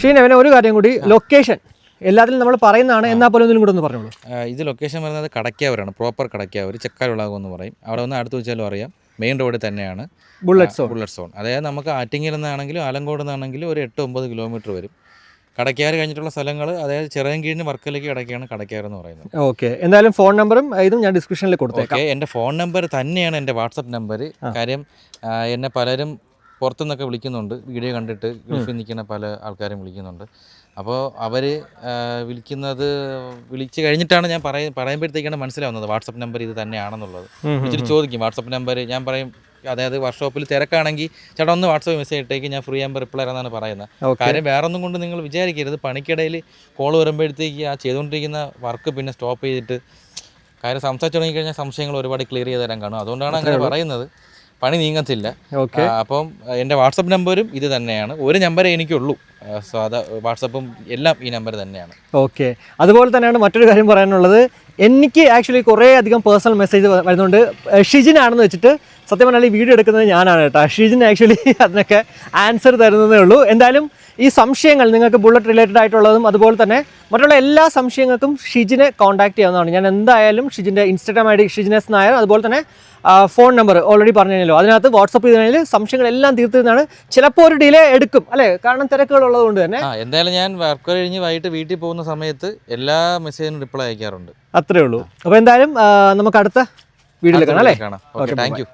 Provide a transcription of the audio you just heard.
ഷീനവനെ ഒരു കാര്യം കൂടി, ലൊക്കേഷൻ എല്ലാത്തിലും നമ്മൾ പറയുന്നതാണ്, എന്നാൽ പോലും ഒന്നും കൂടെ ഒന്ന് പറഞ്ഞോളൂ. ഇത് ലൊക്കേഷൻ പറയുന്നത് കടയ്ക്കാവൂരാണ്, പ്രോപ്പർ കടയ്ക്കാവൂർ, ചെക്കാലുളാകം എന്ന് പറയും. അവിടെ ഒന്ന് അടുത്ത് വെച്ചാലും അറിയാം, മെയിൻ റോഡിൽ തന്നെയാണ് ബുള്ളറ്റ് സോൺ. അതായത് നമുക്ക് ആറ്റിങ്ങിൽ നിന്നാണെങ്കിലും ആലങ്കോട് നിന്നാണെങ്കിലും ഒരു 8-9 കിലോമീറ്റർ വരും. കടയ്ക്കാർ കഴിഞ്ഞിട്ടുള്ള സ്ഥലങ്ങൾ, അതായത് ചിറയൻകീഴിന് വർക്കലേക്ക് കടയ്ക്കാണ് കടയ്ക്കാർ എന്ന് പറയുന്നത്. ഓക്കെ, എന്തായാലും ഫോൺ നമ്പറും ഇതും ഞാൻ ഡിസ്ക്രിപ്ഷനിൽ കൊടുത്തേക്കാം. എൻ്റെ ഫോൺ നമ്പർ തന്നെയാണ് എൻ്റെ വാട്സപ്പ് നമ്പർ. കാര്യം എന്നെ പലരും പുറത്തുനിന്നൊക്കെ വിളിക്കുന്നുണ്ട്, വീഡിയോ കണ്ടിട്ട് ഗൾഫിൽ നിൽക്കുന്ന പല ആൾക്കാരും വിളിക്കുന്നുണ്ട്. അപ്പോൾ അവർ വിളിച്ച് കഴിഞ്ഞിട്ടാണ് ഞാൻ പറയുമ്പോഴത്തേക്കാണ് മനസ്സിലാവുന്നത് വാട്സപ്പ് നമ്പർ ഇത് തന്നെയാണെന്നുള്ളത്. വിളിച്ചിട്ട് ചോദിക്കും വാട്സപ്പ് നമ്പർ, ഞാൻ പറയും അതായത് വർക്ക്ഷോപ്പിൽ തിരക്കാണെങ്കിൽ ചേട്ടാ ഒന്ന് വാട്സപ്പ് മെസ്സേജ് ഇട്ടേക്ക്, ഞാൻ ഫ്രീ ആകുമ്പോൾ റിപ്ലൈ എന്നാണ് പറയുന്നത്. കാര്യം വേറെ ഒന്നും കൊണ്ട് നിങ്ങൾ വിചാരിക്കരുത്, പണിക്കിടയിൽ കോൾ വരുമ്പോഴത്തേക്ക് ആ ചെയ്തുകൊണ്ടിരിക്കുന്ന വർക്ക് പിന്നെ സ്റ്റോപ്പ് ചെയ്തിട്ട് കാര്യം സംസാരിച്ച് തുടങ്ങിക്കഴിഞ്ഞാൽ സംശയങ്ങൾ ഒരുപാട് ക്ലിയർ ചെയ്ത് തരാൻ കാണും. അതുകൊണ്ടാണ് അങ്ങനെ പറയുന്നത്, പണി നീങ്ങത്തില്ല. അപ്പം എൻ്റെ വാട്സപ്പ് നമ്പരും ഇത് തന്നെയാണ്, ഒരു നമ്പരേ എനിക്കുള്ളൂ, സാധാ വാട്സപ്പും എല്ലാം ഈ നമ്പർ തന്നെയാണ്. ഓക്കെ, അതുപോലെ തന്നെയാണ് മറ്റൊരു കാര്യം പറയാനുള്ളത്. എനിക്ക് ആക്ച്വലി കുറേ അധികം പേഴ്സണൽ മെസ്സേജ് വരുന്നുണ്ട്. ഷിജിനാണെന്ന് വെച്ചിട്ട് സത്യം പറഞ്ഞാൽ ഈ വീഡിയോ എടുക്കുന്നത് ഞാനാണ് കേട്ടോ. ഷിജിൻ ആക്ച്വലി അതിനൊക്കെ ആൻസർ തരുന്നതേ ഉള്ളൂ. എന്തായാലും ഈ സംശയങ്ങൾ നിങ്ങൾക്ക് ബുള്ളറ്റ് റിലേറ്റഡ് ആയിട്ടുള്ളതും അതുപോലെ തന്നെ മറ്റുള്ള എല്ലാ സംശയങ്ങൾക്കും ഷിജിനെ കോൺടാക്ട് ചെയ്യാവുന്നതാണ്. ഞാൻ എന്തായാലും ഷിജിൻ്റെ ഇൻസ്റ്റാഗ്രാം ഐ ഡി ഷിജിനസ് നായർ, അതുപോലെ തന്നെ ഫോൺ നമ്പർ ഓൾറെഡി പറഞ്ഞല്ലോ, അതിനകത്ത് വാട്സപ്പ് ചെയ്ത് കഴിഞ്ഞാൽ സംശയങ്ങളെല്ലാം തീർത്തിരുന്നതാണ്. ചിലപ്പോൾ ഒരു ഡിലേ എടുക്കും അല്ലേ, കാരണം തിരക്കുകളുള്ളത് കൊണ്ട് തന്നെ. എന്തായാലും ഞാൻ വർക്ക് കഴിഞ്ഞ് വൈകിട്ട് വീട്ടിൽ പോകുന്ന സമയത്ത് എല്ലാ മെസ്സേജിനും റിപ്ലൈ അയക്കാറുണ്ട്. അത്രേ ഉള്ളൂ. അപ്പോൾ എന്തായാലും നമുക്ക് അടുത്ത വീഡിയോയിൽ കാണാം അല്ലേ. Okay, thank you.